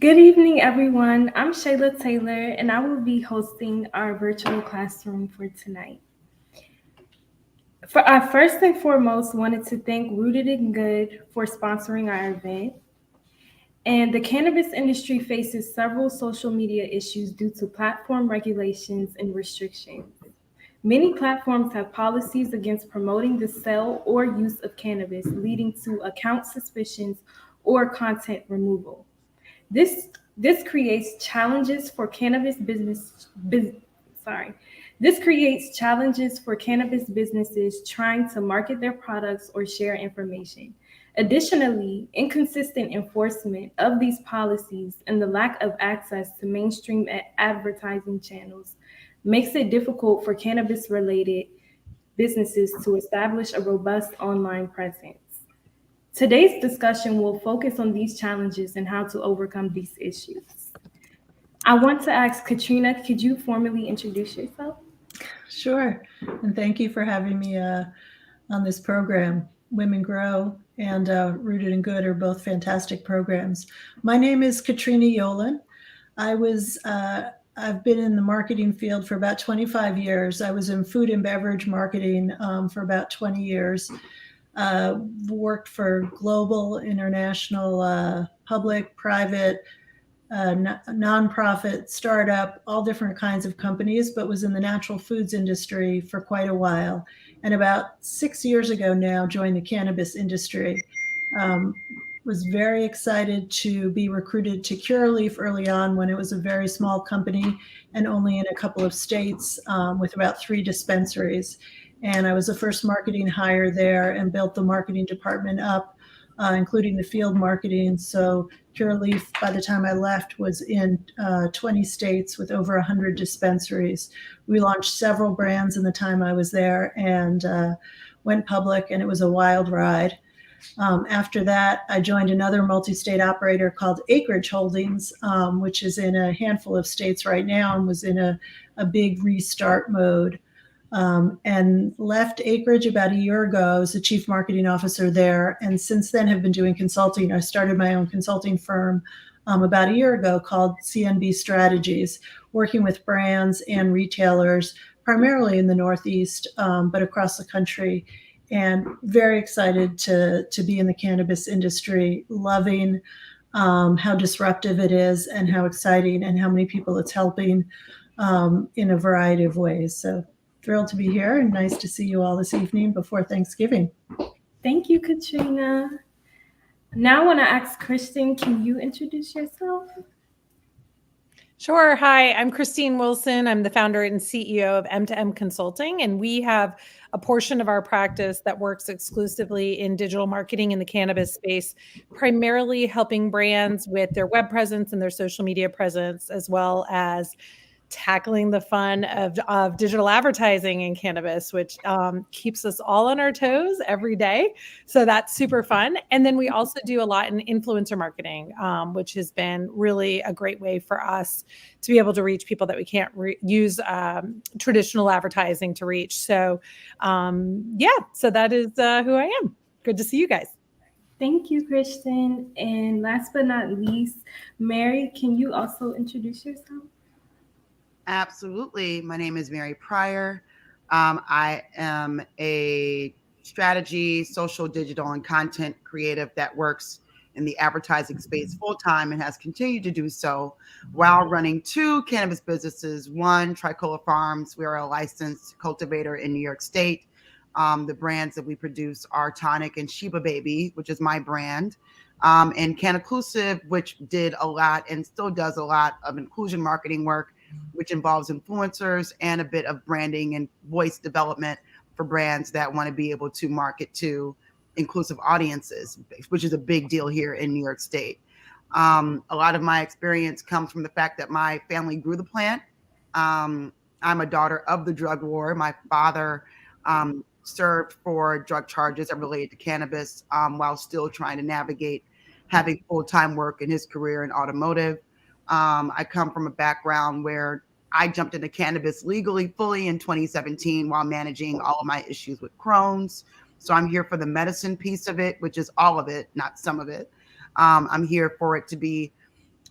Good evening, everyone. I'm Shayla Taylor, and I will be hosting our virtual classroom for tonight. I first and foremost wanted to thank Rooted in Good for sponsoring our event. And the cannabis industry faces several social media issues due to platform regulations and restrictions. Many platforms have policies against promoting the sale or use of cannabis, leading to account suspicions or content removal. This this creates challenges for cannabis sorry. This creates challenges for cannabis businesses trying to market their products or share information. Additionally, inconsistent enforcement of these policies and the lack of access to mainstream advertising channels makes it difficult for cannabis related businesses to establish a robust online presence. Today's discussion will focus on these challenges and how to overcome these issues. I want to ask Katrina, could you formally introduce yourself? Sure. And thank you for having me on this program. Women Grow and Rooted in Good are both fantastic programs. My name is Katrina Yolen. I've been in the marketing field for about 25 years. I was in food and beverage marketing for about 20 years. Worked for global, international, public, private, nonprofit, startup, all different kinds of companies, but was in the natural foods industry for quite a while. And about 6 years ago now, joined the cannabis industry. Um, was very excited to be recruited to Curaleaf early on when it was a very small company and only in a couple of states with about 3 dispensaries. And I was the first marketing hire there and built the marketing department up, including the field marketing. So Curaleaf, by the time I left, was in 20 states with over 100 dispensaries. We launched several brands in the time I was there and went public, and it was a wild ride. After that, I joined another multi-state operator called Acreage Holdings, which is in a handful of states right now and was in a big restart mode. And left Acreage about a year ago. I was the chief marketing officer there, and since then have been doing consulting. I started my own consulting firm about a year ago called CNB Strategies, working with brands and retailers, primarily in the Northeast, but across the country. And very excited to be in the cannabis industry, loving how disruptive it is and how exciting and how many people it's helping in a variety of ways. So thrilled to be here and nice to see you all this evening before Thanksgiving. Thank you, Katrina. Now I want to ask Kristen, can you introduce yourself? Sure. Hi, I'm Christine Wilson. I'm the founder and CEO of M2M Consulting, and we have a portion of our practice that works exclusively in digital marketing in the cannabis space, primarily helping brands with their web presence and their social media presence, as well as tackling the fun of digital advertising in cannabis, which keeps us all on our toes every day. So that's super fun. And then we also do a lot in influencer marketing, which has been really a great way for us to be able to reach people that we can't use traditional advertising to reach. So so that is who I am. Good to see you guys. Thank you, Kristen. And last but not least, Mary, can you also introduce yourself? Absolutely. My name is Mary Pryor. I am a strategy, social, digital, and content creative that works in the advertising space full time and has continued to do so while running 2 cannabis businesses. One, Tricola Farms. We are a licensed cultivator in New York State. The brands that we produce are Tonic and Sheba Baby, which is my brand. And Canaclusive, which did a lot and still does a lot of inclusion marketing work, which involves influencers and a bit of branding and voice development for brands that want to be able to market to inclusive audiences, which is a big deal here in New York State. A lot of my experience comes from the fact that my family grew the plant. I'm a daughter of the drug war. My father served for drug charges that related to cannabis while still trying to navigate having full-time work in his career in automotive. I come from a background where I jumped into cannabis legally fully in 2017 while managing all of my issues with Crohn's. So I'm here for the medicine piece of it, which is all of it, not some of it. I'm here for it to be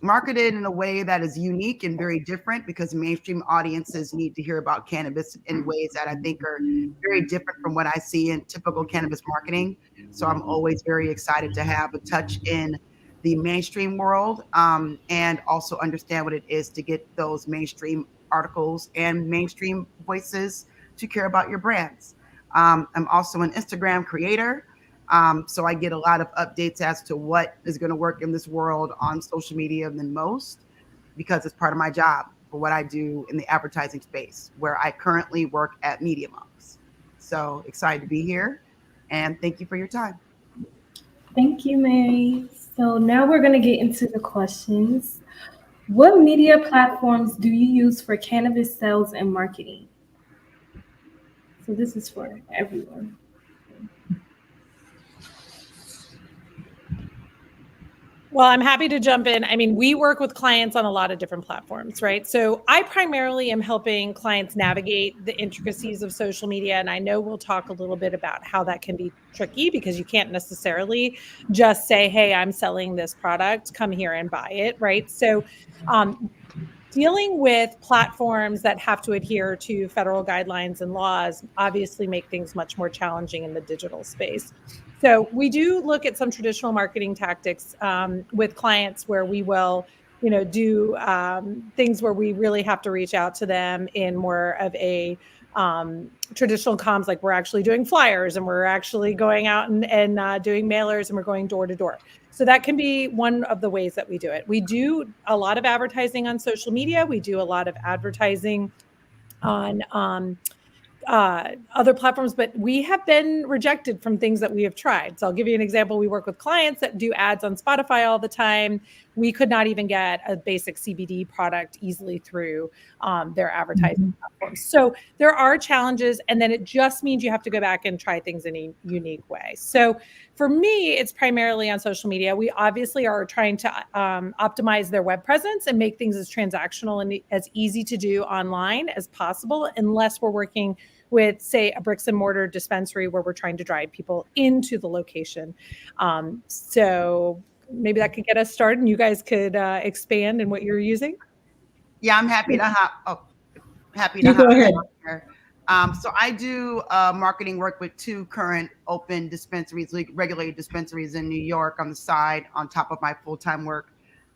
marketed in a way that is unique and very different, because mainstream audiences need to hear about cannabis in ways that I think are very different from what I see in typical cannabis marketing. So I'm always very excited to have a touch in the mainstream world, and also understand what it is to get those mainstream articles and mainstream voices to care about your brands. I'm also an Instagram creator. So I get a lot of updates as to what is going to work in this world on social media than most, because it's part of my job for what I do in the advertising space, where I currently work at Media Monks. So excited to be here, and thank you for your time. Thank you, Mary. So now we're going to get into the questions. What media platforms do you use for cannabis sales and marketing? So this is for everyone. Well, I'm happy to jump in. I mean, we work with clients on a lot of different platforms, right? So I primarily am helping clients navigate the intricacies of social media. And I know we'll talk a little bit about how that can be tricky, because you can't necessarily just say, hey, I'm selling this product, come here and buy it, right? So dealing with platforms that have to adhere to federal guidelines and laws obviously make things much more challenging in the digital space. So we do look at some traditional marketing tactics with clients, where we will, do things where we really have to reach out to them in more of a traditional comms, like we're actually doing flyers and we're actually going out and doing mailers, and we're going door to door. So that can be one of the ways that we do it. We do a lot of advertising on social media. We do a lot of advertising on other platforms, but we have been rejected from things that we have tried. So I'll give you an example. We work with clients that do ads on Spotify all the time. We could not even get a basic CBD product easily through their advertising platforms. So there are challenges, and then it just means you have to go back and try things in a unique way. So for me, it's primarily on social media. We obviously are trying to optimize their web presence and make things as transactional and as easy to do online as possible, unless we're working with, say, a bricks and mortar dispensary where we're trying to drive people into the location. So maybe that could get us started, and you guys could expand in what you're using. Yeah, I'm happy to hop. Go ahead. Here. So I do marketing work with 2 current open dispensaries, regulated dispensaries in New York on the side, on top of my full-time work,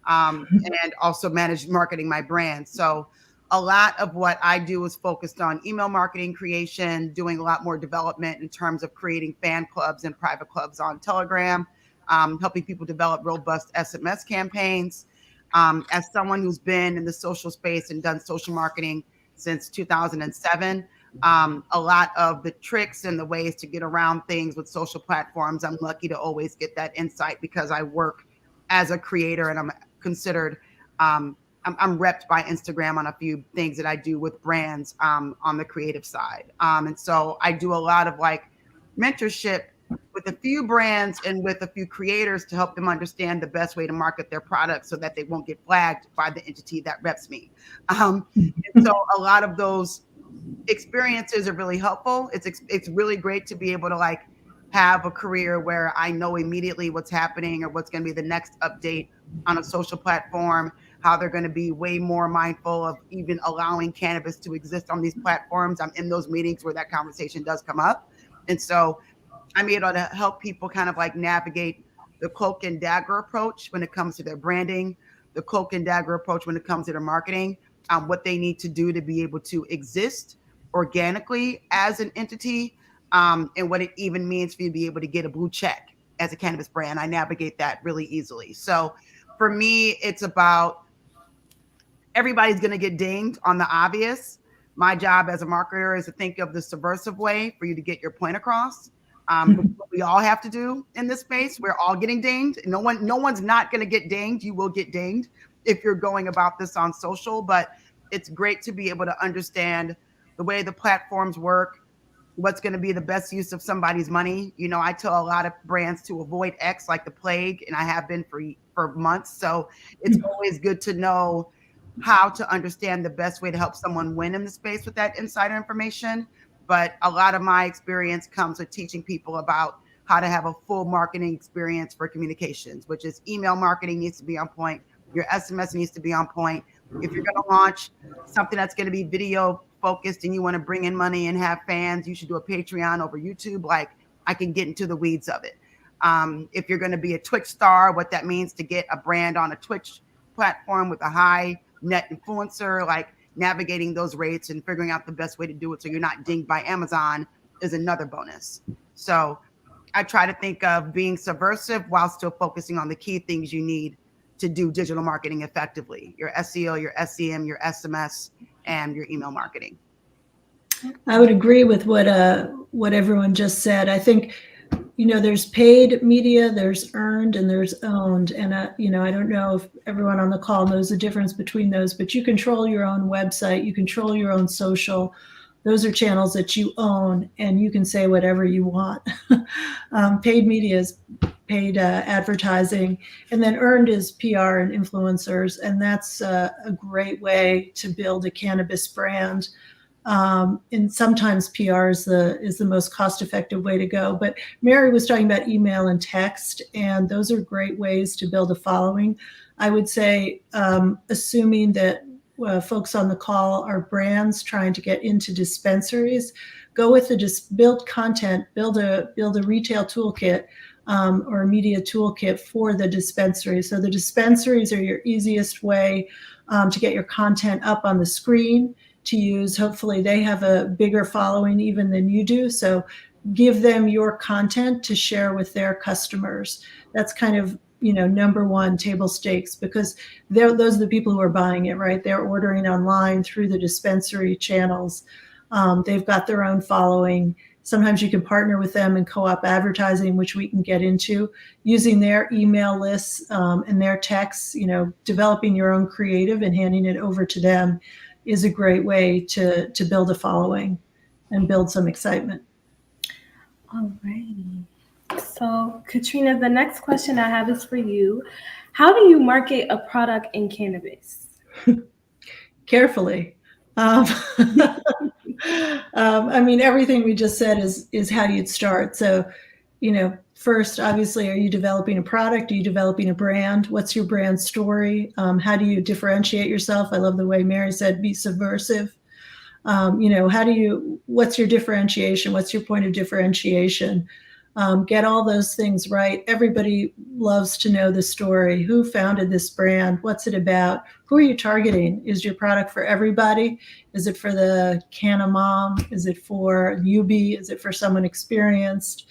and also manage marketing my brand. So a lot of what I do is focused on email marketing creation, doing a lot more development in terms of creating fan clubs and private clubs on Telegram, helping people develop robust SMS campaigns. As someone who's been in the social space and done social marketing since 2007, a lot of the tricks and the ways to get around things with social platforms, I'm lucky to always get that insight, because I work as a creator, and I'm considered, I'm repped by Instagram on a few things that I do with brands on the creative side. And so I do a lot of like mentorship with a few brands and with a few creators to help them understand the best way to market their products so that they won't get flagged by the entity that reps me. And so a lot of those experiences are really helpful. It's really great to be able to like have a career where I know immediately what's happening or what's going to be the next update on a social platform, how they're going to be way more mindful of even allowing cannabis to exist on these platforms. I'm in those meetings where that conversation does come up. And so I'm able to help people kind of like navigate the cloak and dagger approach when it comes to their branding, the cloak and dagger approach when it comes to their marketing, what they need to do to be able to exist organically as an entity, and what it even means for you to be able to get a blue check as a cannabis brand. I navigate that really easily. So for me, it's about everybody's going to get dinged on the obvious. My job as a marketer is to think of the subversive way for you to get your point across. What we all have to do in this space. We're all getting dinged. No one's not going to get dinged. You will get dinged if you're going about this on social, but it's great to be able to understand the way the platforms work, what's going to be the best use of somebody's money. You know, I tell a lot of brands to avoid X like the plague, and I have been for months. So it's always good to know how to understand the best way to help someone win in the space with that insider information. But a lot of my experience comes with teaching people about how to have a full marketing experience for communications, which is email marketing needs to be on point, Your SMS needs to be on point. If you're going to launch something that's going to be video focused and you want to bring in money and have fans, you should do a Patreon over YouTube. Like, I can get into the weeds of it. If you're going to be a Twitch star, what that means to get a brand on a Twitch platform with a high net influencer, like navigating those rates and figuring out the best way to do it so you're not dinged by Amazon is another bonus. So I try to think of being subversive while still focusing on the key things you need to do digital marketing effectively: your SEO, your SEM, your SMS, and your email marketing. I would agree with what everyone just said. I think, there's paid media, there's earned, and there's owned. And, I don't know if everyone on the call knows the difference between those, but you control your own website, you control your own social. Those are channels that you own, and you can say whatever you want. Paid media is paid advertising, and then earned is PR and influencers. And that's a great way to build a cannabis brand. And sometimes PR is the most cost-effective way to go. But Mary was talking about email and text, and those are great ways to build a following. I would say, assuming that folks on the call are brands trying to get into dispensaries, go with build content, build a retail toolkit or a media toolkit for the dispensary. So the dispensaries are your easiest way to get your content up on the screen to use. Hopefully they have a bigger following even than you do. So give them your content to share with their customers. That's kind of, number one, table stakes, because those are the people who are buying it, right? They're ordering online through the dispensary channels. They've got their own following. Sometimes you can partner with them in co-op advertising, which we can get into, using their email lists and their texts. Developing your own creative and handing it over to them is a great way to build a following and build some excitement. All righty. So, Katrina, the next question I have is for you. How do you market a product in cannabis? Carefully. Everything we just said is how you'd start. So, first, obviously, are you developing a product? Are you developing a brand? What's your brand story? How do you differentiate yourself? I love the way Mary said, be subversive. What's your differentiation? What's your point of differentiation? Get all those things right. Everybody loves to know the story. Who founded this brand? What's it about? Who are you targeting? Is your product for everybody? Is it for the canna mom? Is it for a newbie? Is it for someone experienced?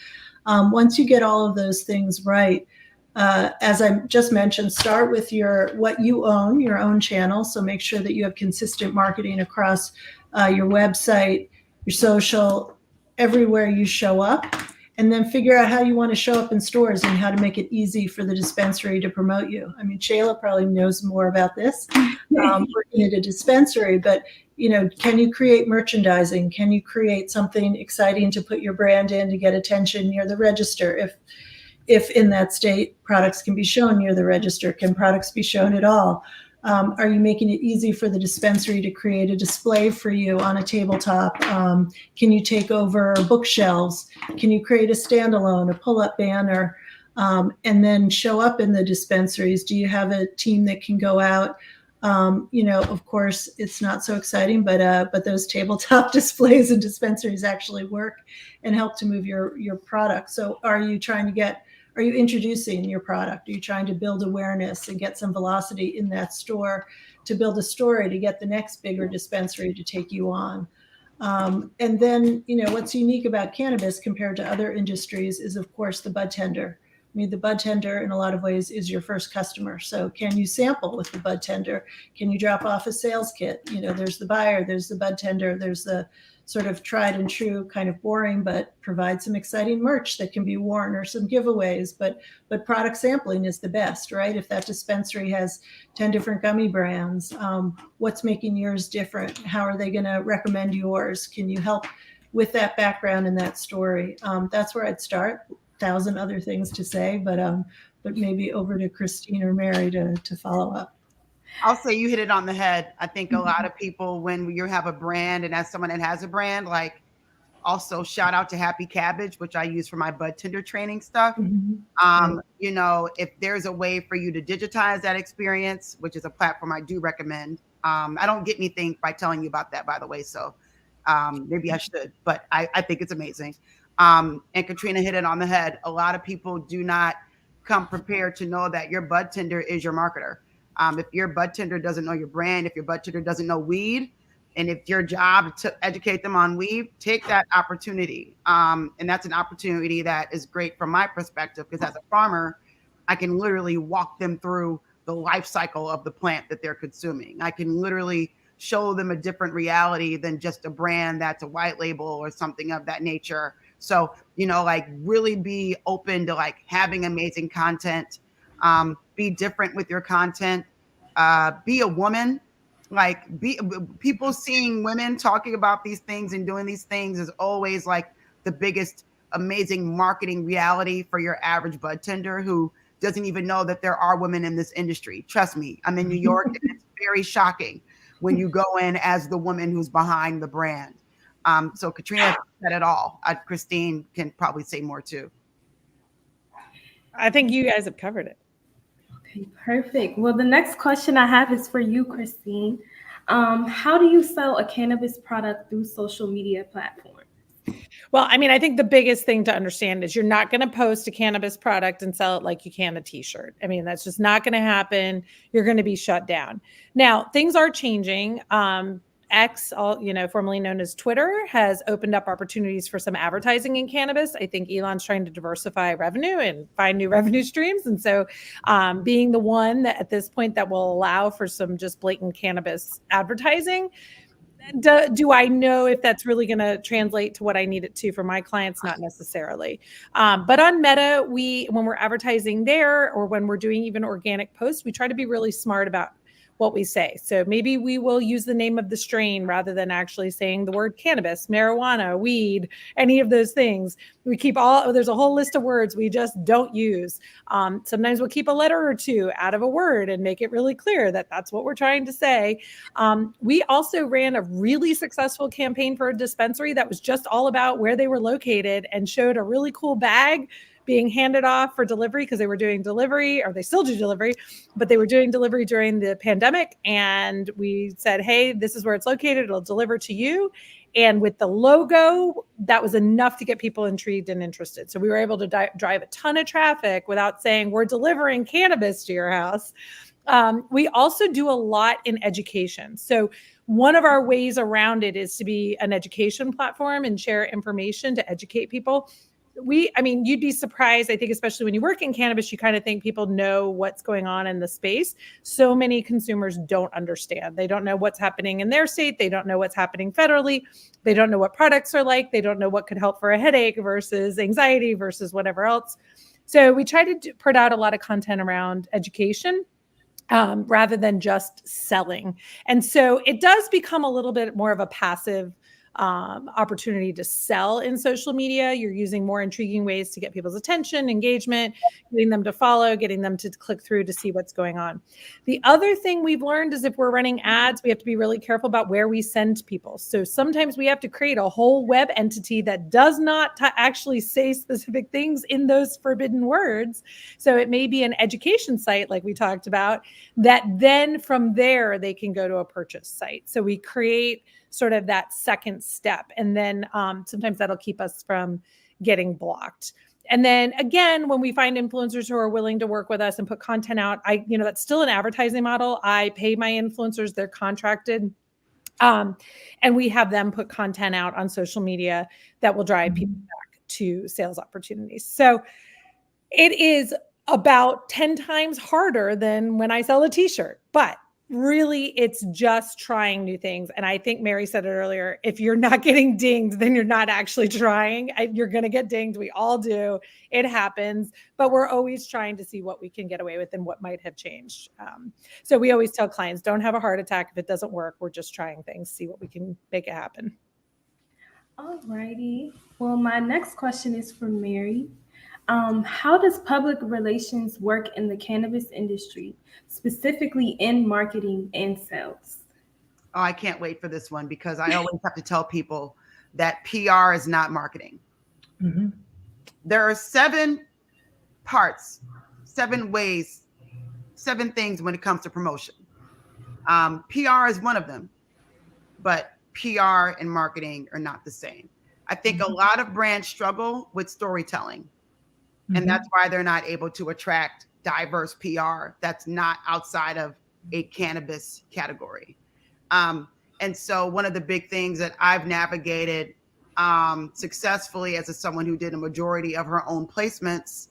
Once you get all of those things right, as I just mentioned, start with what you own, your own channel. So make sure that you have consistent marketing across your website, your social, everywhere you show up. And then figure out how you want to show up in stores and how to make it easy for the dispensary to promote you. Shayla probably knows more about this working at a dispensary, but can you create merchandising? Can you create something exciting to put your brand in to get attention near the register? If in that state products can be shown near the register, can products be shown at all? Are you making it easy for the dispensary to create a display for you on a tabletop? Can you take over bookshelves? Can you create a standalone, a pull-up banner, and then show up in the dispensaries? Do you have a team that can go out? Of course, it's not so exciting, but those tabletop displays and dispensaries actually work and help to move your product. So are you introducing your product? Are you trying to build awareness and get some velocity in that store to build a story to get the next bigger dispensary to take you on? And then, what's unique about cannabis compared to other industries is, of course, the bud tender. The bud tender in a lot of ways is your first customer. So can you sample with the bud tender? Can you drop off a sales kit? There's the buyer, there's the bud tender, there's the sort of tried and true, kind of boring, but provide some exciting merch that can be worn or some giveaways. But product sampling is the best, right? If that dispensary has 10 different gummy brands, what's making yours different? How are they going to recommend yours? Can you help with that background and that story? That's where I'd start. 1,000 other things to say, but maybe over to Christine or Mary to follow up. I'll say you hit it on the head. I think a lot of people, when you have a brand, and as someone that has a brand, like, Also, shout out to Happy Cabbage, which I use for my bud tender training stuff. Mhm. You know, if there's a way for you to digitize that experience, which is a platform I do recommend. I don't get anything by telling you about that, by the way. So maybe I should, but I think it's amazing. And Katrina hit it on the head. A lot of people do not come prepared to know that your bud tender is your marketer. If your bud tender doesn't know your brand, if your bud tender doesn't know weed, and if your job to educate them on weed, take that opportunity. And that's an opportunity that is great from my perspective, because as a farmer, I can literally walk them through the life cycle of the plant that they're consuming. I can literally show them a different reality than just a brand that's a white label or something of that nature. So, you know, like really be open to like having amazing content, be different with your content, be a woman, like be people seeing women talking about these things and doing these things is always like the biggest amazing marketing reality for your average bud tender who doesn't even know that there are women in this industry. Trust me, I'm in New York and it's very shocking when you go in as the woman who's behind the brand. So Katrina said it all. Christine can probably say more too. I think you guys have covered it. Okay, perfect. Well, the next question I have is for you, Christine. How do you sell a cannabis product through social media platforms? Well, I mean, I think the biggest thing to understand is you're not going to post a cannabis product and sell it like you can a t-shirt. I mean, that's just not going to happen. You're going to be shut down. Now, things are changing. X, formerly known as Twitter, has opened up opportunities for some advertising in cannabis. I think Elon's trying to diversify revenue and find new revenue streams. And so being the one that at this point that will allow for some just blatant cannabis advertising, do I know if that's really going to translate to what I need it to for my clients? Not necessarily. But on Meta, when we're advertising there or when we're doing even organic posts, we try to be really smart about what we say. So maybe we will use the name of the strain rather than actually saying the word cannabis, marijuana, weed, any of those things. We keep there's a whole list of words we just don't use. Sometimes we'll keep a letter or two out of a word and make it really clear that that's what we're trying to say. We also ran a really successful campaign for a dispensary that was just all about where they were located and showed a really cool bag being handed off for delivery because they were doing delivery, or they still do delivery, but they were doing delivery during the pandemic. And we said, hey, this is where it's located. It'll deliver to you. And with the logo, that was enough to get people intrigued and interested. So we were able to drive a ton of traffic without saying we're delivering cannabis to your house. We also do a lot in education. So one of our ways around it is to be an education platform and share information to educate people. You'd be surprised. I think, especially when you work in cannabis, you kind of think people know what's going on in the space. So many consumers don't understand. They don't know what's happening in their state. They don't know what's happening federally. They don't know what products are like. They don't know what could help for a headache versus anxiety versus whatever else. So we try to put out a lot of content around education rather than just selling. And so it does become a little bit more of a passive opportunity to sell in social media. You're using more intriguing ways to get people's attention, engagement, getting them to follow, getting them to click through to see what's going on. The other thing we've learned is if we're running ads, we have to be really careful about where we send people. So sometimes we have to create a whole web entity that does not actually say specific things in those forbidden words. So it may be an education site, like we talked about, that then from there they can go to a purchase site. So we create sort of that second step. And then sometimes that'll keep us from getting blocked. And then again, when we find influencers who are willing to work with us and put content out, that's still an advertising model. I pay my influencers, they're contracted. And we have them put content out on social media that will drive people back to sales opportunities. So it is about 10 times harder than when I sell a t-shirt, but really, it's just trying new things. And I think Mary said it earlier, if you're not getting dinged, then you're not actually trying. You're going to get dinged. We all do. It happens. But we're always trying to see what we can get away with and what might have changed. So we always tell clients, don't have a heart attack if it doesn't work. We're just trying things, see what we can make it happen. All righty. Well, my next question is for Mary. How does public relations work in the cannabis industry, specifically in marketing and sales? Oh, I can't wait for this one because I always have to tell people that PR is not marketing. Mm-hmm. There are 7 parts, 7 ways, 7 things when it comes to promotion. PR is one of them, but PR and marketing are not the same. I think a lot of brands struggle with storytelling, and that's why they're not able to attract diverse PR that's not outside of a cannabis category. And so one of the big things that I've navigated successfully as someone who did a majority of her own placements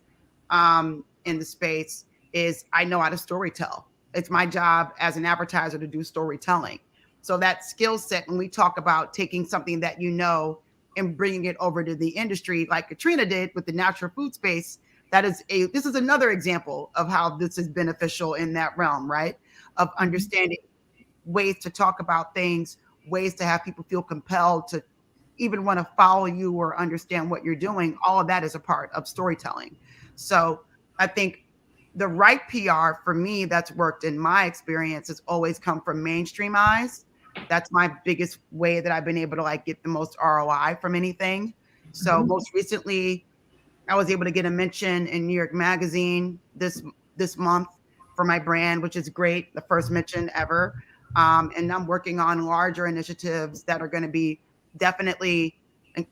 in the space is I know how to storytell. It's my job as an advertiser to do storytelling. So that skill set, when we talk about taking something that you know and bringing it over to the industry, like Katrina did with the natural food space, this is another example of how this is beneficial in that realm, right? Of understanding ways to talk about things, ways to have people feel compelled to even want to follow you or understand what you're doing. All of that is a part of storytelling. So I think the right PR for me that's worked in my experience has always come from mainstream eyes. That's my biggest way that I've been able to like get the most ROI from anything. So most recently, I was able to get a mention in New York Magazine this month for my brand, which is great. The first mention ever. And I'm working on larger initiatives that are going to be definitely,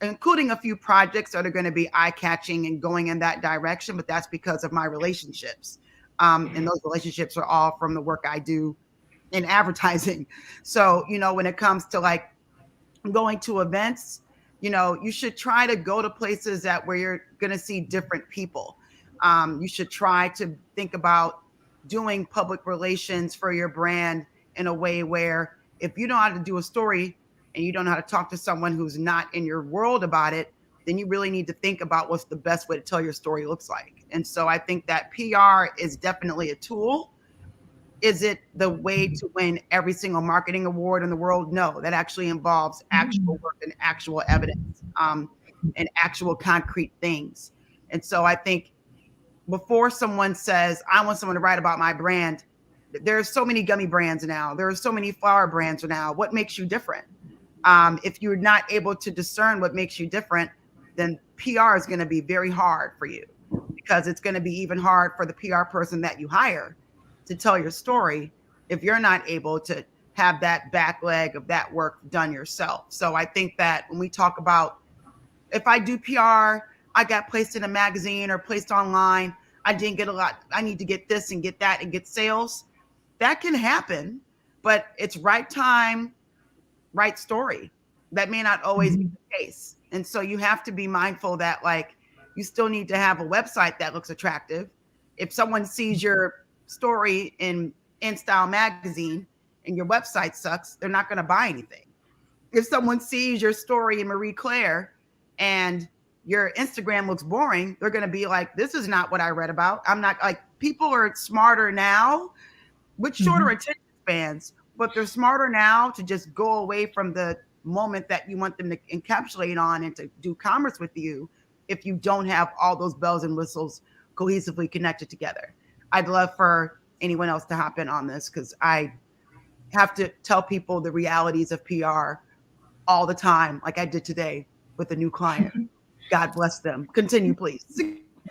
including a few projects that are going to be eye-catching and going in that direction. But that's because of my relationships. And those relationships are all from the work I do in advertising. So, when it comes to like going to events, you should try to go to places where you're going to see different people. You should try to think about doing public relations for your brand in a way where if you know how to do a story and you don't know how to talk to someone who's not in your world about it, then you really need to think about what's the best way to tell your story looks like. And so I think that PR is definitely a tool. Is it the way to win every single marketing award in the world? No, that actually involves actual work and actual evidence and actual concrete things. And so I think before someone says, I want someone to write about my brand, there's so many gummy brands now. There are so many flower brands now. What makes you different? If you're not able to discern what makes you different, then PR is going to be very hard for you, because it's going to be even hard for the PR person that you hire to tell your story if you're not able to have that back leg of that work done yourself. So I think that when we talk about, if I do PR, I got placed in a magazine or placed online, I didn't get a lot, I need to get this and get that and get sales. That can happen, but it's right time, right story. That may not always be the case. And so you have to be mindful that like you still need to have a website that looks attractive. If someone sees your story in InStyle magazine and your website sucks, they're not going to buy anything. If someone sees your story in Marie Claire and your Instagram looks boring, they're going to be like, this is not what I read about. I'm not like, people are smarter now with shorter attention spans, but they're smarter now to just go away from the moment that you want them to encapsulate on and to do commerce with you if you don't have all those bells and whistles cohesively connected together. I'd love for anyone else to hop in on this, because I have to tell people the realities of PR all the time, like I did today with a new client. God bless them. Continue, please.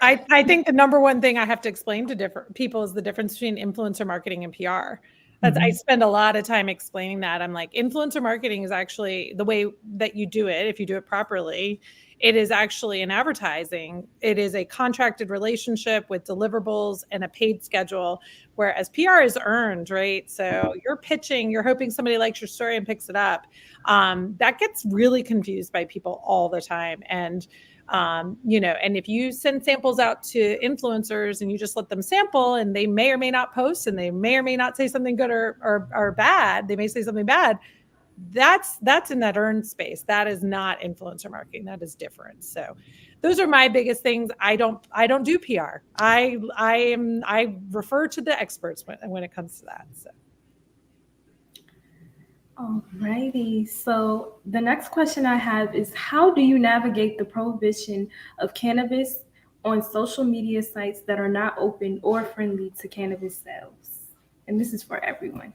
I think the number one thing I have to explain to different people is the difference between influencer marketing and PR. I spend a lot of time explaining that. I'm like, influencer marketing is actually the way that you do it. If you do it properly, it is actually an advertising. It is a contracted relationship with deliverables and a paid schedule, whereas PR is earned, right? So you're pitching, you're hoping somebody likes your story and picks it up. That gets really confused by people all the time. And and if you send samples out to influencers and you just let them sample, and they may or may not post, and they may or may not say something good or bad, they may say something bad. That's in that earned space. That is not influencer marketing. That is different. So those are my biggest things. I don't do PR. I refer to the experts when it comes to that. So. Alrighty, so the next question I have is, how do you navigate the prohibition of cannabis on social media sites that are not open or friendly to cannabis sales? And this is for everyone.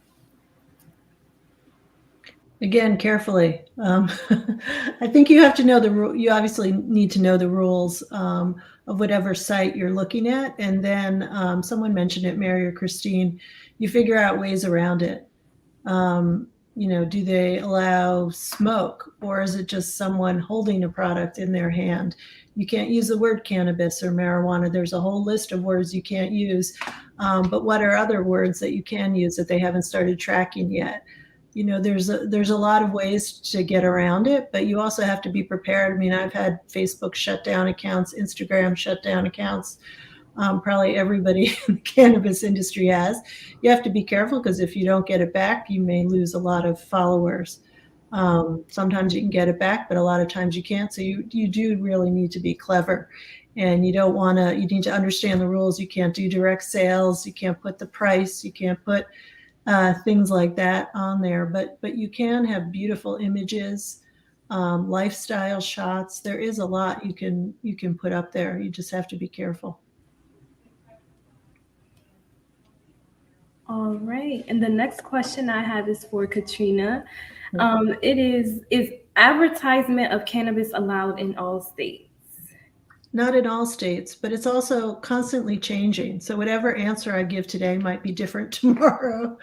Again, carefully. I think you have to know you obviously need to know the rules of whatever site you're looking at. And then someone mentioned it, Mary or Christine, you figure out ways around it. Do they allow smoke, or is it just someone holding a product in their hand? You can't use the word cannabis or marijuana. There's a whole list of words you can't use. But what are other words that you can use that they haven't started tracking yet? There's a lot of ways to get around it, but you also have to be prepared. I mean, I've had Facebook shut down accounts, Instagram shut down accounts. Probably everybody in the cannabis industry has. You have to be careful because if you don't get it back, you may lose a lot of followers. Sometimes you can get it back, but a lot of times you can't. So you do really need to be clever, and you need to understand the rules. You can't do direct sales. You can't put the price. You can't put things like that on there, but you can have beautiful images, lifestyle shots. There is a lot you can put up there. You just have to be careful. All right. And the next question I have is for Katrina. It is advertisement of cannabis allowed in all states? Not in all states, but it's also constantly changing. So whatever answer I give today might be different tomorrow.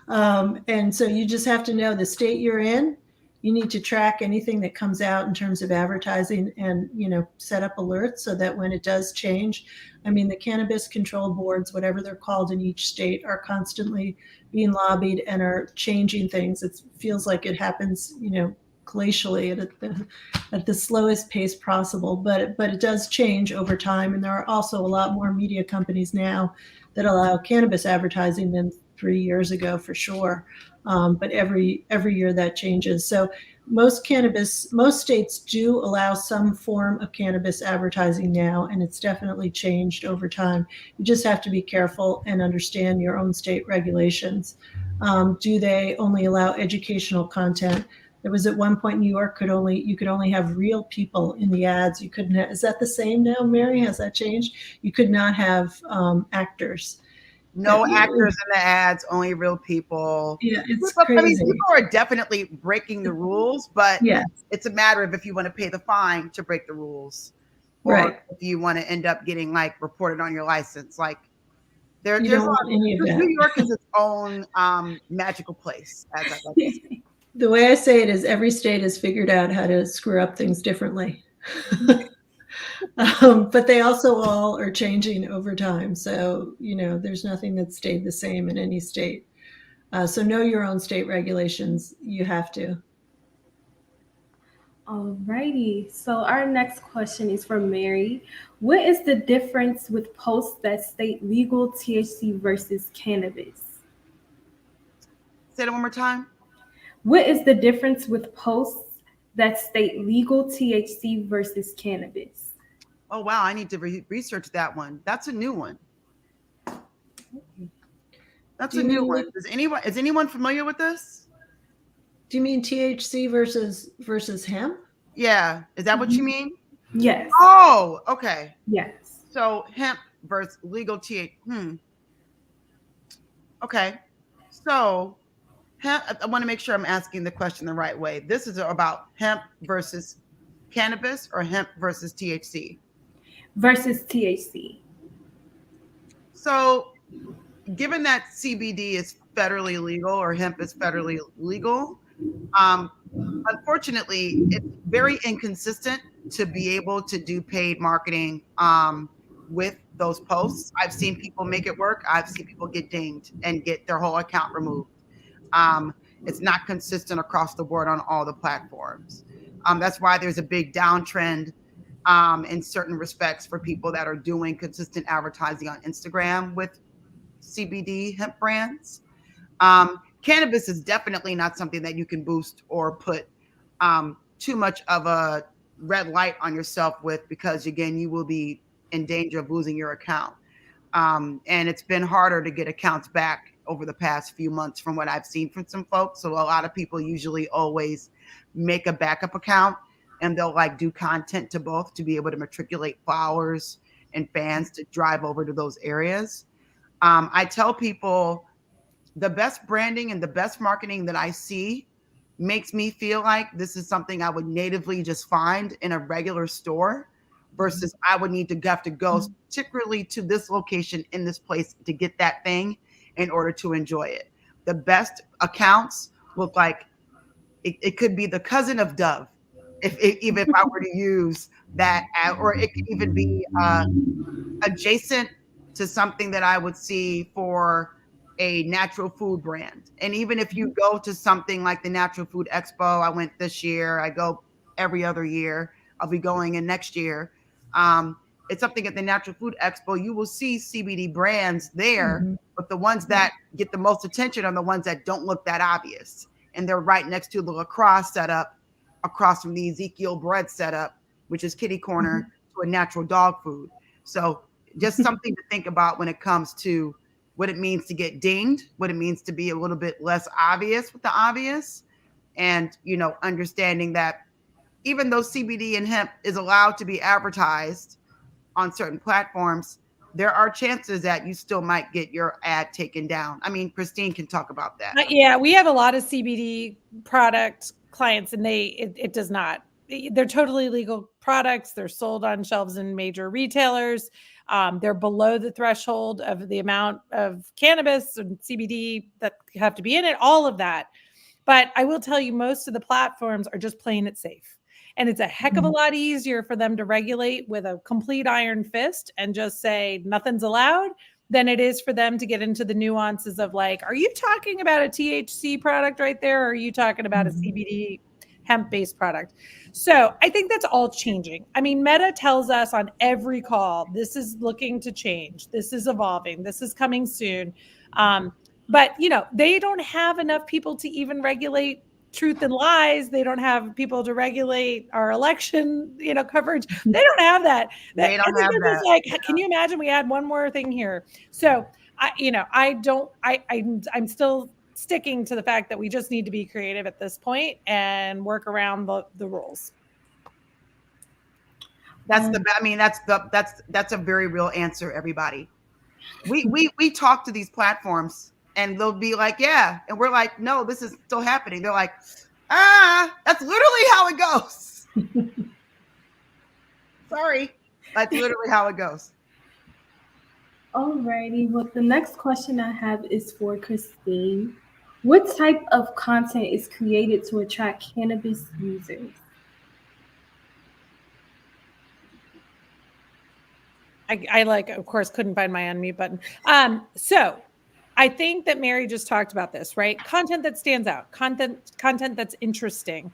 And so you just have to know the state you're in. You need to track anything that comes out in terms of advertising and, set up alerts so that when it does change, I mean, the cannabis control boards, whatever they're called in each state, are constantly being lobbied and are changing things. It feels like it happens, glacially at the slowest pace possible, but it does change over time. And there are also a lot more media companies now that allow cannabis advertising than 3 years ago, for sure. But every year that changes. So most states do allow some form of cannabis advertising now, and it's definitely changed over time. You just have to be careful and understand your own state regulations. Do they only allow educational content? There was at one point New York you could only have real people in the ads. You couldn't is that the same now, Mary? Has that changed? You could not have actors. No actors in the ads, only real people. Yeah, it's crazy. I mean, people are definitely breaking the rules, but yeah, it's a matter of if you want to pay the fine to break the rules, or right. if you want to end up getting reported on your license. New York is its own magical place, as I like to say. The way I say it is every state has figured out how to screw up things differently. But they also all are changing over time. So, there's nothing that stayed the same in any state. So know your own state regulations. You have to. All righty. So our next question is from Mary. What is the difference with posts that state legal THC versus cannabis? Say that one more time. What is the difference with posts that state legal THC versus cannabis? Oh, wow. I need to research that one. That's a new one. Is anyone familiar with this? Do you mean THC versus hemp? Yeah. Is that what you mean? Yes. Oh, okay. Yes. So hemp versus legal THC. Okay. So I want to make sure I'm asking the question the right way. This is about hemp versus cannabis, or hemp versus THC? Versus THC. So given that CBD is federally legal, or hemp is federally legal, unfortunately, it's very inconsistent to be able to do paid marketing with those posts. I've seen people make it work. I've seen people get dinged and get their whole account removed. It's not consistent across the board on all the platforms. That's why there's a big downtrend in certain respects for people that are doing consistent advertising on Instagram with CBD hemp brands. Cannabis is definitely not something that you can boost or put too much of a red light on yourself with, because again, you will be in danger of losing your account. And it's been harder to get accounts back over the past few months from what I've seen from some folks. So a lot of people usually always make a backup account, and they'll do content to both to be able to matriculate followers and fans to drive over to those areas. I tell people the best branding and the best marketing that I see makes me feel like this is something I would natively just find in a regular store versus I would need to have to go particularly to this location in this place to get that thing in order to enjoy it. The best accounts look like it could be the cousin of Dove, even if I were to use that, or it could even be adjacent to something that I would see for a natural food brand. And even if you go to something like the Natural Food Expo, I went this year, I go every other year, I'll be going in next year. It's something at the Natural Food Expo, you will see CBD brands there, but the ones that get the most attention are the ones that don't look that obvious. And they're right next to the lacrosse setup, across from the Ezekiel Bread setup, which is kitty corner to a natural dog food. So just something to think about when it comes to what it means to get dinged, what it means to be a little bit less obvious with the obvious, and, you know, understanding that even though CBD and hemp is allowed to be advertised on certain platforms, there are chances that you still might get your ad taken down. I mean, Christine can talk about that. Yeah, we have a lot of CBD product clients, and it does not. They're totally legal products. They're sold on shelves in major retailers. They're below the threshold of the amount of cannabis and CBD that have to be in it, all of that. But I will tell you, most of the platforms are just playing it safe. And it's a heck of a lot easier for them to regulate with a complete iron fist and just say nothing's allowed than it is for them to get into the nuances of like, are you talking about a THC product right there? Or are you talking about a CBD hemp-based product? So I think that's all changing. I mean, Meta tells us on every call, this is looking to change. This is evolving. This is coming soon. But, you know, they don't have enough people to even regulate truth and lies. They don't have people to regulate our election, you know, coverage. They don't have that. They don't have that. Like, can you imagine we add one more thing here? So I'm still sticking to the fact that we just need to be creative at this point and work around the rules. That's a very real answer, everybody. We talk to these platforms and they'll be like, yeah. And we're like, no, this is still happening. They're like, that's literally how it goes. Sorry. That's literally how it goes. Alrighty. Well, the next question I have is for Christine. What type of content is created to attract cannabis users? I of course, couldn't find my unmute button. So I think that Mary just talked about this, right? Content that stands out, content that's interesting.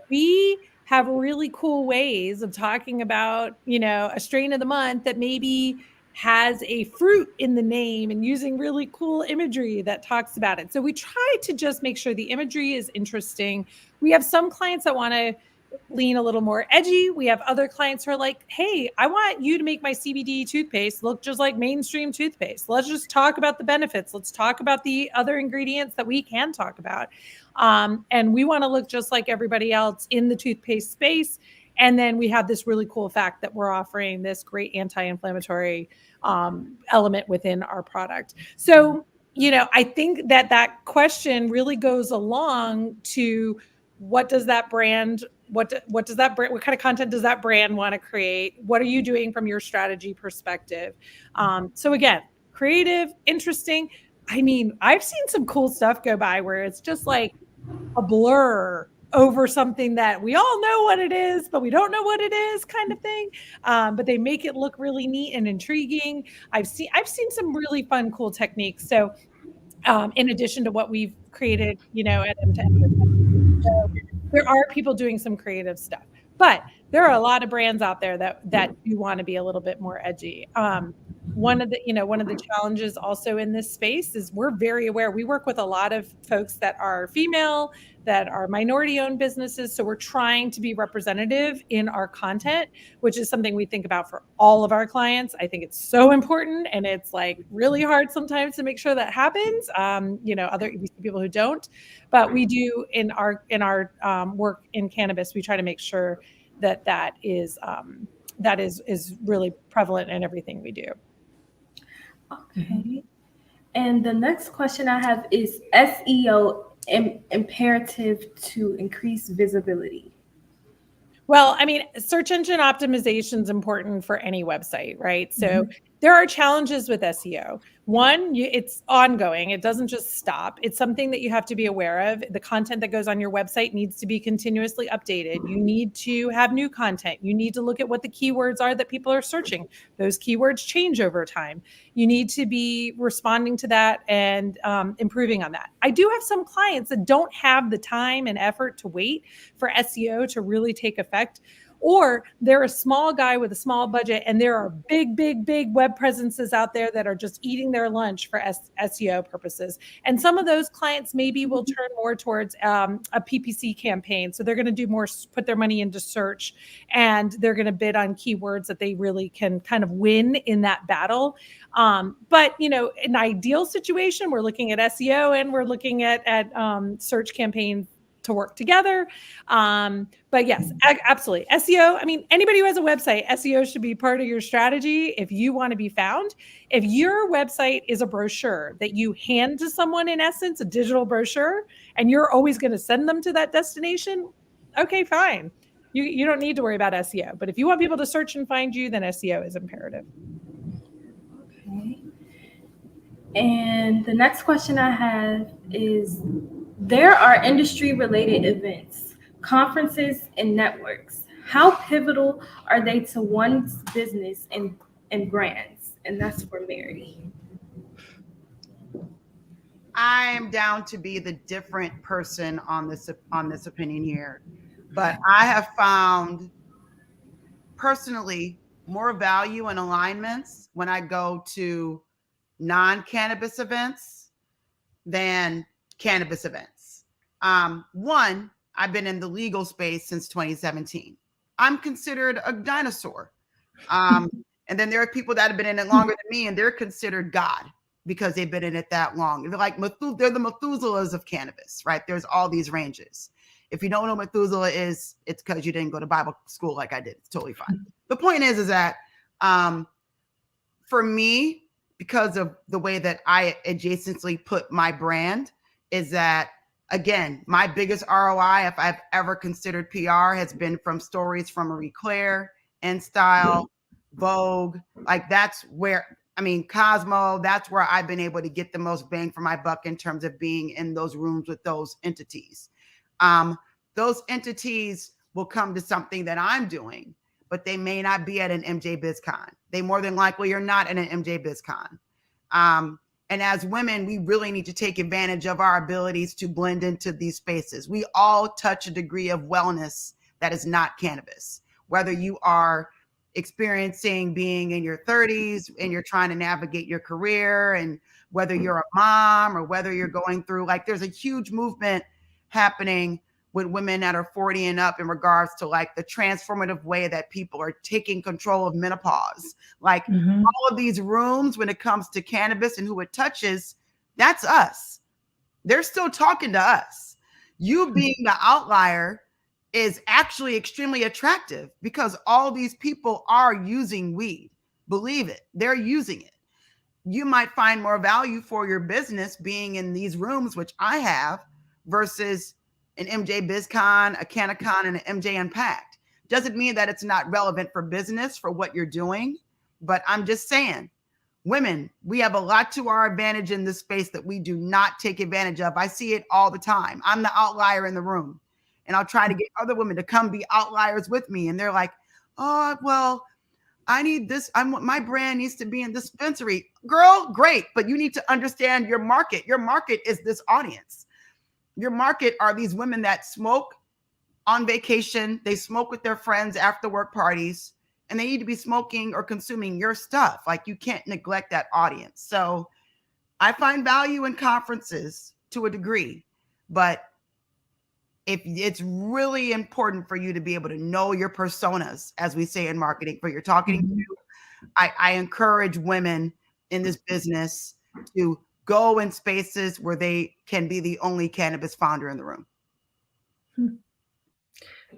We have really cool ways of talking about, you know, a strain of the month that maybe has a fruit in the name and using really cool imagery that talks about it. So we try to just make sure the imagery is interesting. We have some clients that want to lean a little more edgy. We have other clients who are like, hey, I want you to make my CBD toothpaste look just like mainstream toothpaste. Let's just talk about the benefits. Let's talk about the other ingredients that we can talk about. And we want to look just like everybody else in the toothpaste space. And then we have this really cool fact that we're offering this great anti-inflammatory element within our product. So, you know, I think that question really goes along to what does that brand, what kind of content does that brand want to create? What are you doing from your strategy perspective? So again, creative, interesting. I mean, I've seen some cool stuff go by where it's just like a blur over something that we all know what it is, but we don't know what it is kind of thing. But they make it look really neat and intriguing. I've seen some really fun, cool techniques. So in addition to what we've created, you know, at M2M, so there are people doing some creative stuff, but there are a lot of brands out there that do want to be a little bit more edgy. One of the challenges also in this space is we're very aware. We work with a lot of folks that are female, that are minority-owned businesses. So we're trying to be representative in our content, which is something we think about for all of our clients. I think it's so important, and it's like really hard sometimes to make sure that happens. Other people who don't, but we do in our work in cannabis. We try to make sure that is really prevalent in everything we do. Okay. And the next question I have is SEO imperative to increase visibility? Well, I mean, search engine optimization is important for any website, right? So there are challenges with SEO. One, it's ongoing. It doesn't just stop. It's something that you have to be aware of. The content that goes on your website needs to be continuously updated. You need to have new content. You need to look at what the keywords are that people are searching. Those keywords change over time. You need to be responding to that and improving on that. I do have some clients that don't have the time and effort to wait for SEO to really take effect. Or they're a small guy with a small budget, and there are big web presences out there that are just eating their lunch for SEO purposes. And some of those clients maybe will turn more towards a PPC campaign. So they're going to do more, put their money into search, and they're going to bid on keywords that they really can kind of win in that battle. But, you know, in an ideal situation, we're looking at SEO and we're looking at search campaigns to work together. But yes, absolutely. SEO, I mean, anybody who has a website, SEO should be part of your strategy if you want to be found. If your website is a brochure that you hand to someone, in essence, a digital brochure, and you're always going to send them to that destination, okay, fine. You don't need to worry about SEO. But if you want people to search and find you, then SEO is imperative. Okay. And the next question I have is, there are industry-related events, conferences, and networks. How pivotal are they to one's business and brands? And that's for Mary. I am down to be the different person on this opinion here, but I have found personally more value and alignments when I go to non-cannabis events than cannabis events. One, I've been in the legal space since 2017. I'm considered a dinosaur. And then there are people that have been in it longer than me, and they're considered God because they've been in it that long. They're like they're the Methuselahs of cannabis, right? There's all these ranges. If you don't know what Methuselah is, it's because you didn't go to Bible school like I did. It's totally fine. The point is that for me, because of the way that I adjacently put my brand, is that, again, my biggest ROI, if I've ever considered PR, has been from stories from Marie Claire, InStyle, Vogue. Like that's where, I mean, Cosmo, that's where I've been able to get the most bang for my buck in terms of being in those rooms with those entities. Those entities will come to something that I'm doing, but they may not be at an MJ BizCon. They more than likely are not at an MJ BizCon. And as women, we really need to take advantage of our abilities to blend into these spaces. We all touch a degree of wellness that is not cannabis, whether you are experiencing being in your 30s and you're trying to navigate your career, and whether you're a mom or whether you're going through, like, there's a huge movement happening with women that are 40 and up in regards to like the transformative way that people are taking control of menopause. Like all of these rooms, when it comes to cannabis and who it touches, that's us. They're still talking to us. You being the outlier is actually extremely attractive because all these people are using weed. Believe it, they're using it. You might find more value for your business being in these rooms, which I have, versus an MJ BizCon, a CannaCon, and an MJ Unpacked. Doesn't mean that it's not relevant for business, for what you're doing, but I'm just saying, women, we have a lot to our advantage in this space that we do not take advantage of. I see it all the time. I'm the outlier in the room, and I'll try to get other women to come be outliers with me, and they're like, oh, well, I need this. My brand needs to be in dispensary. Girl, great, but you need to understand your market. Your market is this audience. Your market are these women that smoke on vacation. They smoke with their friends after work parties, and they need to be smoking or consuming your stuff. Like, you can't neglect that audience. So I find value in conferences to a degree, but if it's really important for you to be able to know your personas, as we say in marketing, for your talking to, I encourage women in this business to go in spaces where they can be the only cannabis founder in the room.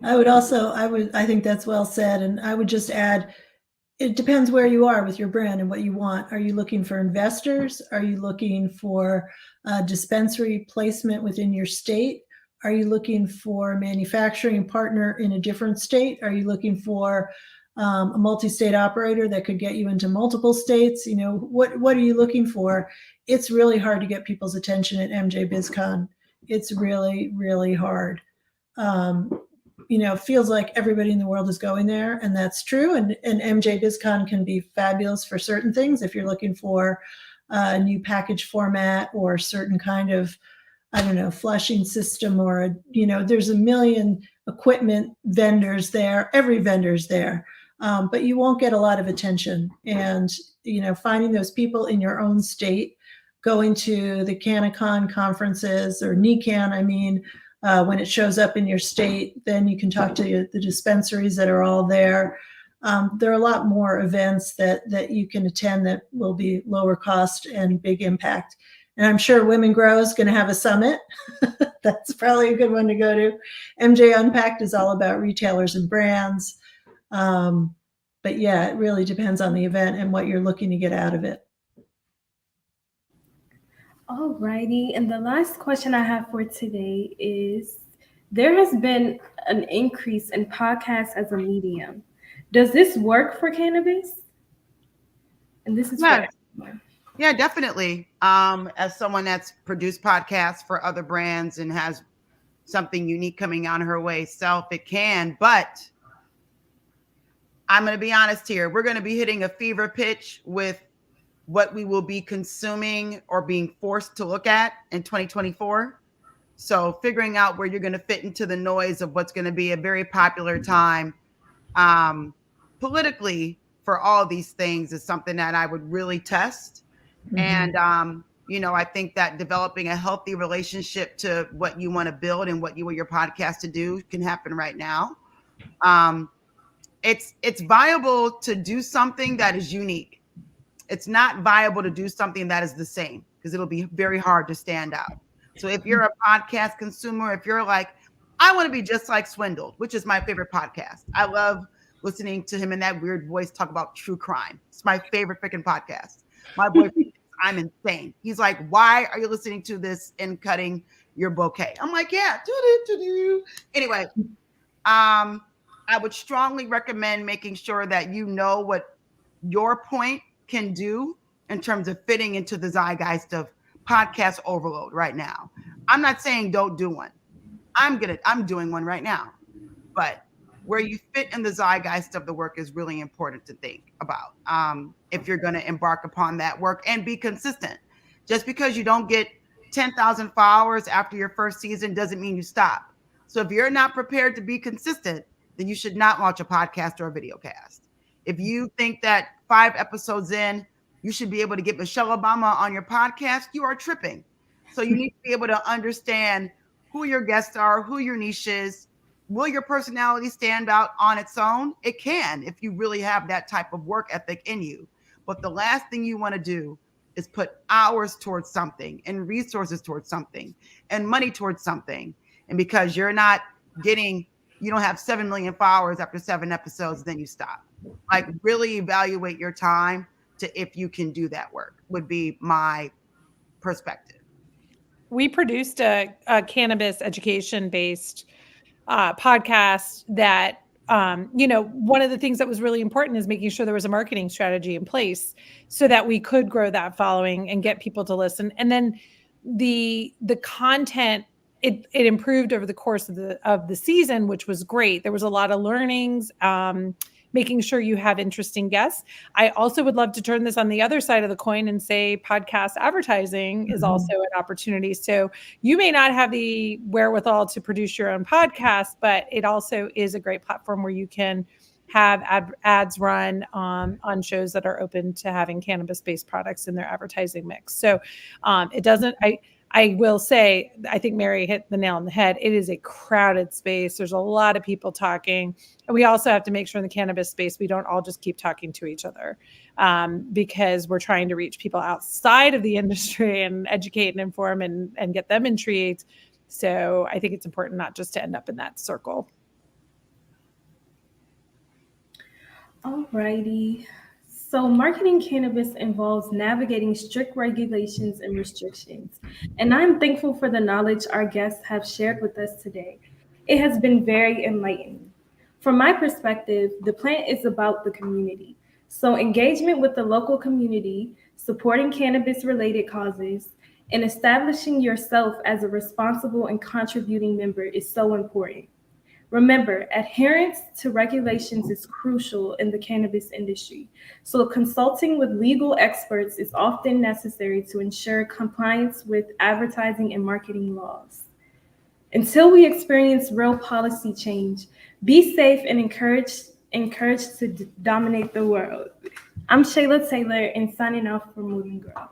I think that's well said. And I would just add, it depends where you are with your brand and what you want. Are you looking for investors? Are you looking for dispensary placement within your state? Are you looking for a manufacturing partner in a different state? Are you looking for a multi-state operator that could get you into multiple states? You know, what are you looking for? It's really hard to get people's attention at MJ BizCon. It's really, really hard. You know, it feels like everybody in the world is going there, and that's true. And MJ BizCon can be fabulous for certain things. If you're looking for a new package format or certain kind of, I don't know, flushing system, or, you know, there's a million equipment vendors there. Every vendor's there. But you won't get a lot of attention. And, you know, finding those people in your own state, going to the CannaCon conferences, or NECAN, I mean, when it shows up in your state, then you can talk to the dispensaries that are all there. There are a lot more events that you can attend that will be lower cost and big impact. And I'm sure Women Grow is going to have a summit. That's probably a good one to go to. MJ Unpacked is all about retailers and brands. But yeah, it really depends on the event and what you're looking to get out of it. All righty. And the last question I have for today is, there has been an increase in podcasts as a medium. Does this work for cannabis? And this is for everyone. Yeah, definitely. As someone that's produced podcasts for other brands and has something unique coming on her way self, it can. But I'm going to be honest here. We're going to be hitting a fever pitch with what we will be consuming or being forced to look at in 2024. So figuring out where you're going to fit into the noise of what's going to be a very popular time politically for all these things is something that I would really test. Mm-hmm. And, you know, I think that developing a healthy relationship to what you want to build and what you want your podcast to do can happen right now. It's viable to do something that is unique. It's not viable to do something that is the same, because it'll be very hard to stand out. So if you're a podcast consumer, if you're like, I want to be just like Swindled, which is my favorite podcast. I love listening to him in that weird voice talk about true crime. It's my favorite freaking podcast. My boyfriend thinks I'm insane. He's like, why are you listening to this and cutting your bouquet? I'm like, yeah. Anyway, I would strongly recommend making sure that you know what your point can do in terms of fitting into the zeitgeist of podcast overload right now. I'm not saying don't do one. I'm doing one right now. But where you fit in the zeitgeist of the work is really important to think about. If you're going to embark upon that work and be consistent. Just because you don't get 10,000 followers after your first season doesn't mean you stop. So if you're not prepared to be consistent, then you should not launch a podcast or a video cast. If you think that 5 episodes in, you should be able to get Michelle Obama on your podcast, you are tripping. So you need to be able to understand who your guests are, who your niche is. Will your personality stand out on its own? It can, if you really have that type of work ethic in you. But the last thing you want to do is put hours towards something and resources towards something and money towards something. And because you don't have 7 million followers after 7 episodes, then you stop. Like, really evaluate your time to if you can do that work, would be my perspective. We produced a cannabis education-based podcast that, one of the things that was really important is making sure there was a marketing strategy in place so that we could grow that following and get people to listen. And then the content, it improved over the course of the season, which was great. There was a lot of learnings, making sure you have interesting guests. I also would love to turn this on the other side of the coin and say podcast advertising is also an opportunity. So you may not have the wherewithal to produce your own podcast, but it also is a great platform where you can have ads run on shows that are open to having cannabis-based products in their advertising mix. So I will say, I think Mary hit the nail on the head. It is a crowded space. There's a lot of people talking. And we also have to make sure in the cannabis space, we don't all just keep talking to each other because we're trying to reach people outside of the industry and educate and inform and get them intrigued. So I think it's important not just to end up in that circle. All righty. So, marketing cannabis involves navigating strict regulations and restrictions. And I'm thankful for the knowledge our guests have shared with us today. It has been very enlightening. From my perspective, the plant is about the community. So, engagement with the local community, supporting cannabis related causes, and establishing yourself as a responsible and contributing member is so important. Remember, adherence to regulations is crucial in the cannabis industry, so consulting with legal experts is often necessary to ensure compliance with advertising and marketing laws. Until we experience real policy change, be safe and encouraged to dominate the world. I'm Shayla Taylor and signing off for Moving Girl.